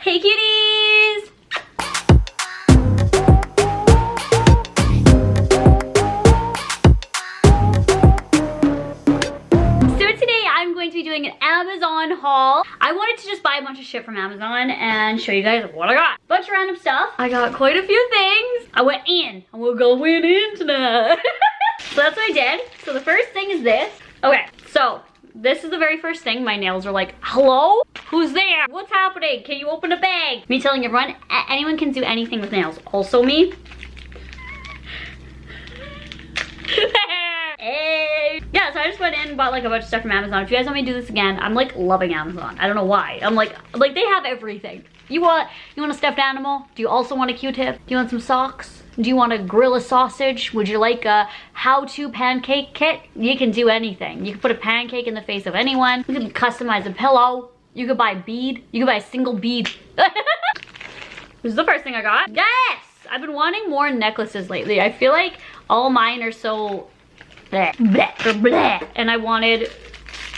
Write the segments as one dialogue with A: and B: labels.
A: Hey cuties! So today I'm going to be doing an Amazon haul. I wanted to just buy a bunch of shit from Amazon and show you guys what I got. Bunch of random stuff. I got quite a few things. I went in and we're going in tonight. So that's what I did. So the first thing is this. Okay, so this is the very first thing. My nails are like, hello? Who's there? What's happening? Can you open a bag? Me telling everyone, anyone can do anything with nails. Also me. Hey. Yeah, so I just went in and bought like a bunch of stuff from Amazon. If you guys want me to do this again, I'm like loving Amazon. I don't know why. I'm like they have everything. You want a stuffed animal? Do you also want a Q-tip? Do you want some socks? Do you want to grill a sausage? Would you like a how-to pancake kit? You can do anything. You can put a pancake in the face of anyone. You can customize a pillow. You could buy a bead. You could buy a single bead. This is the first thing I got. Yes! I've been wanting more necklaces lately. I feel like all mine are so bleh, bleh, bleh, and I wanted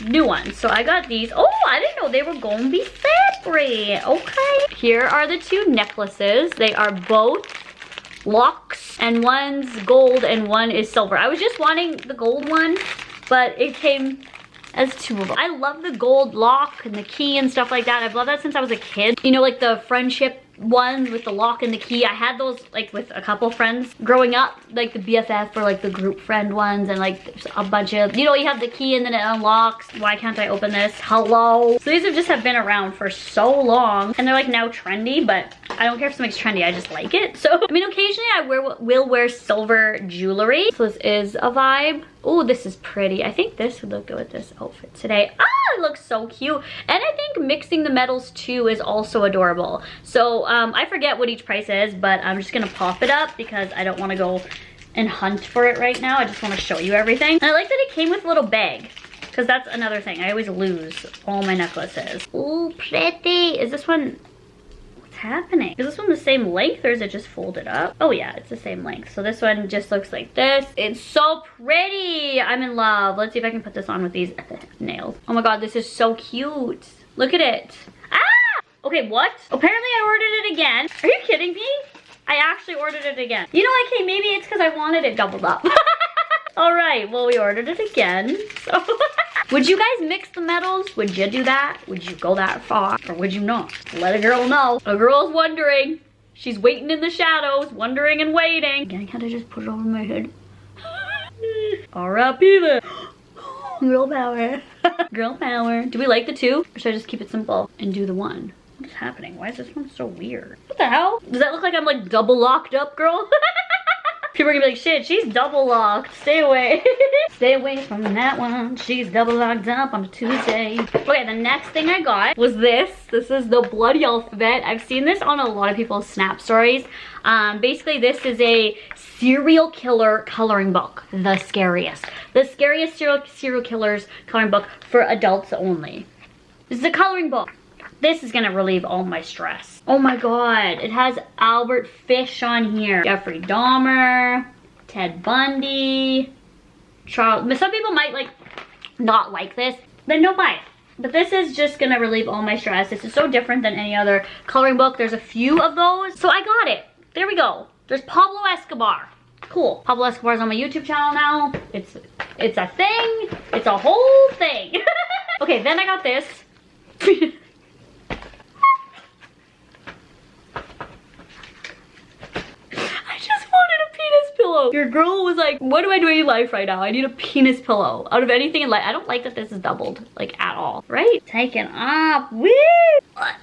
A: new ones. So I got these. Oh, I didn't know they were going to be separate. Okay. Here are the two necklaces. They are both locks, and one's gold and one is silver. I was just wanting the gold one, but it came as two of them. I love the gold lock and the key and stuff like that. I've loved that since I was a kid. You know, like the friendship ones with the lock and the key. I had those like with a couple friends growing up, like the BFF or like the group friend ones, and like a bunch of, you know, you have the key and then it unlocks. Why can't I open this? Hello. So these have been around for so long and they're like now trendy, but I don't care if something's trendy, I just like it. So I mean, occasionally I will wear silver jewelry. So this is a vibe. Oh, this is pretty. I think this would look good with this outfit today. Ah, it looks so cute. And I think mixing the metals too is also adorable. So I forget what each price is, but I'm just gonna pop it up because I don't wanna go and hunt for it right now. I just wanna show you everything. And I like that it came with a little bag, because that's another thing. I always lose all my necklaces. Oh, pretty. Is this one, what's happening? Is this one the same length or is it just folded up? Oh yeah, it's the same length. So this one just looks like this. It's so pretty. I'm in love. Let's see if I can put this on with these nails. Oh my God, this is so cute. Look at it. Ah! Okay, what? Apparently I ordered it again. Are you kidding me? I actually ordered it again. You know, okay, maybe it's because I wanted it doubled up. All right, well, we ordered it again. So would you guys mix the metals? Would you do that? Would you go that far? Or would you not? Let a girl know. A girl's wondering. She's waiting in the shadows, wondering and waiting. Again, can't I just put it over my head? R.I.P. then. Girl power. Girl power. Do we like the two? Or should I just keep it simple and do the one? What's happening? Why is this one so weird? What the hell? Does that look like I'm like double locked up, girl? People are gonna be like, shit, she's double locked. Stay away. Stay away from that one. She's double locked up on a Tuesday. Okay, the next thing I got was this. This is the Bloody Alphabet. I've seen this on a lot of people's Snap stories. Basically, this is a serial killer coloring book. The scariest. The scariest serial killers coloring book for adults only. This is a coloring book. This is gonna relieve all my stress. Oh my God, it has Albert Fish on here. Jeffrey Dahmer, Ted Bundy, Charles. Some people might like not like this, then don't buy it. But this is just gonna relieve all my stress. This is so different than any other coloring book. There's a few of those, so I got it. There we go. There's Pablo Escobar. Cool. Pablo Escobar's on my YouTube channel now. It's a thing. It's a whole thing. Okay, then I got this. Pillow. Your girl was like, what do I do in life right now? I need a penis pillow. Out of anything in life, I don't like that this is doubled, like at all, right? Taken off, woo!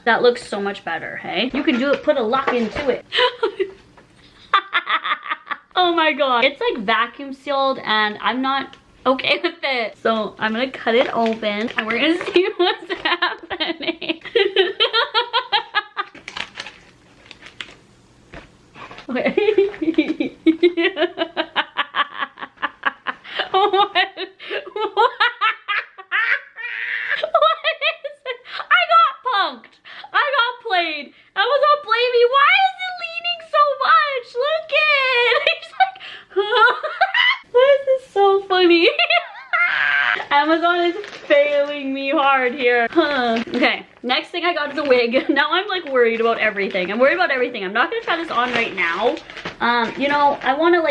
A: That looks so much better, hey? You can do it, put a lock into it. Oh my God. It's like vacuum sealed and I'm not okay with it. So I'm gonna cut it open and we're gonna see what's happening. Okay. What is it? I got punked. I got played. Amazon played me. Why is it leaning so much? Look it. It's like, why is this so funny? Amazon is failing me hard here. Okay. next thing I got is a wig. Now I'm like worried about everything. I'm worried about everything. I'm not gonna try this on right now. You know, I want a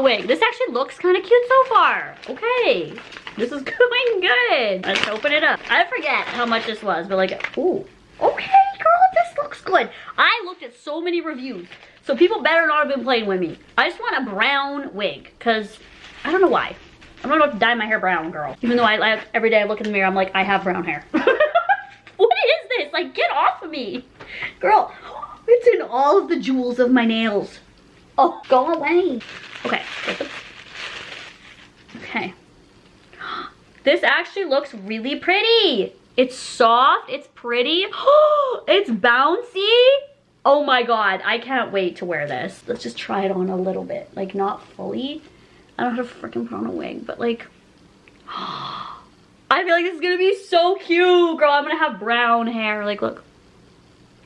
A: wig. This actually looks kind of cute so far. Okay, this is going good. Let's open it up. I forget how much this was, but like, ooh, okay, girl, this looks good. I looked at so many reviews, so people better not have been playing with me. I just want a brown wig, because I don't know why. I'm not about to dye my hair brown, girl. Even though every day I look in the mirror, I'm like, I have brown hair. What is this? Like, get off of me. Girl, it's in all of the jewels of my nails. Oh, go away. Okay. Okay. This actually looks really pretty. It's soft, it's pretty. It's bouncy. Oh my God, I can't wait to wear this. Let's just try it on a little bit. Like, not fully. I don't have to freaking put on a wig, but like, I feel like this is gonna be so cute. Girl, I'm gonna have brown hair. Like, look.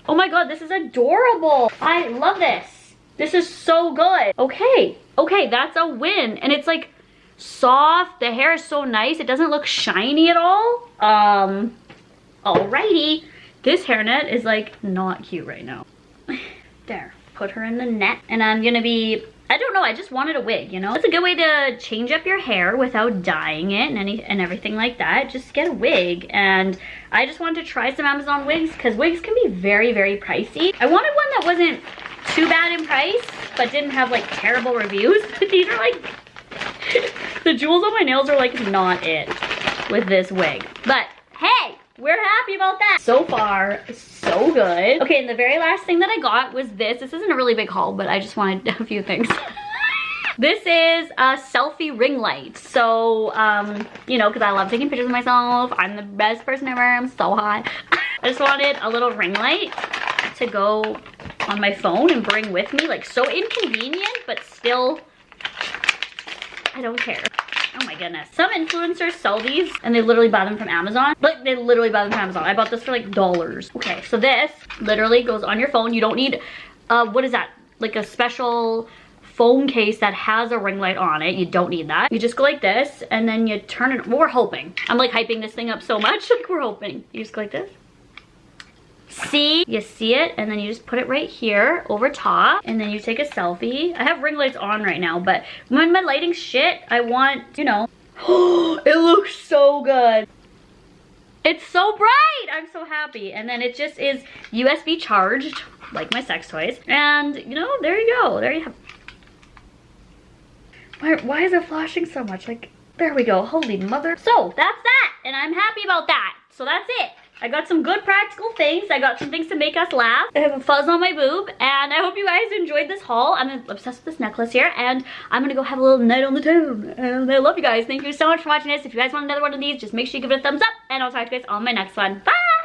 A: Oh my God, this is adorable. I love this. This is so good. Okay, okay, that's a win. And it's like soft. The hair is so nice. It doesn't look shiny at all. Alrighty. This hairnet is like not cute right now. There, put her in the net. And I'm gonna be, I don't know, I just wanted a wig, you know? It's a good way to change up your hair without dyeing it and everything like that. Just get a wig. And I just wanted to try some Amazon wigs because wigs can be very, very pricey. I wanted one that wasn't too bad in price, but didn't have like terrible reviews. These are like, the jewels on my nails are like not it with this wig. But hey, we're happy about that. So far, so good. Okay, and the very last thing that I got was this. This isn't a really big haul, but I just wanted a few things. This is a selfie ring light. So, you know, because I love taking pictures of myself. I'm the best person ever. I'm so hot. I just wanted a little ring light to go on my phone and bring with me. Like, so inconvenient, but still, I don't care. Oh my goodness. Some influencers sell these and they literally buy them from Amazon. Like, they literally buy them from Amazon. I bought this for like dollars. Okay, so this literally goes on your phone. You don't need, what is that? Like a special phone case that has a ring light on it. You don't need that. You just go like this and then you turn it. Well, we're hoping. I'm like hyping this thing up so much. Like, we're hoping. You just go like this. See, you see it, and then you just put it right here over top, and then you take a selfie. I have ring lights on right now, but when my lighting's shit, I want, you know. It looks so good. It's so bright. I'm so happy. And then it just is USB charged, like my sex toys. And, you know, there you go. There you have. Why is it flashing so much? Like, there we go. Holy mother. So, that's that. And I'm happy about that. So, that's it. I got some good practical things. I got some things to make us laugh. I have a fuzz on my boob. And I hope you guys enjoyed this haul. I'm obsessed with this necklace here. And I'm going to go have a little night on the town. And I love you guys. Thank you so much for watching this. If you guys want another one of these, just make sure you give it a thumbs up. And I'll talk to you guys on my next one. Bye!